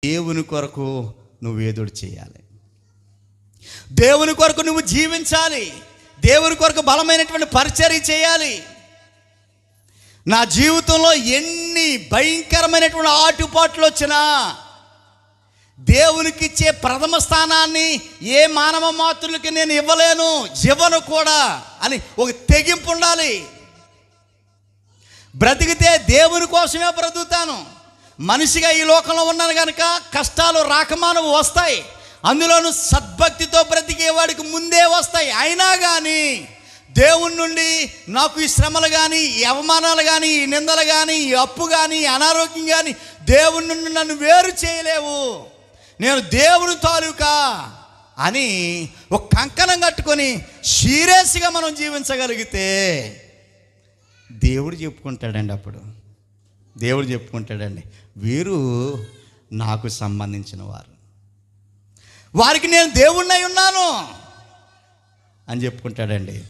దేవుని కొరకు నువ్వు ఏదోడు చేయాలి, దేవుని కొరకు నువ్వు జీవించాలి, దేవుని కొరకు బలమైనటువంటి పరిచర్య చేయాలి. నా జీవితంలో ఎన్ని భయంకరమైనటువంటి ఆటుపాట్లు వచ్చినా దేవునికి ఇచ్చే ప్రథమ స్థానాన్ని ఏ మానవ మాతృలకి నేను ఇవ్వను కూడా అని ఒక తెగింపు ఉండాలి. బ్రతికితే దేవుని కోసమే బ్రతుకుతాను. మనిషిగా ఈ లోకంలో ఉన్నాను కనుక కష్టాలు రాకమానవు వస్తాయి, అందులోనూ సద్భక్తితో బ్రతికేవాడికి ముందే వస్తాయి. అయినా కానీ దేవుని నుండి నాకు ఈ శ్రమలు కానీ, ఈ అవమానాలు కానీ, ఈ నిందలు కానీ, ఈ అప్పు కానీ, ఈ అనారోగ్యం కానీ దేవుని నుండి నన్ను వేరు చేయలేవు, నేను దేవుని తాలూకా అని ఒక కంకణం కట్టుకొని సీరియస్గా మనం జీవించగలిగితే దేవుడు చెప్పుకుంటాడండి. అప్పుడు దేవుడు చెప్పుకుంటాడండి, వీరు నాకు సంబంధించిన వారు, వారికి నేను దేవుణ్ణి ఉన్నాను అని చెప్పుకుంటాడండి.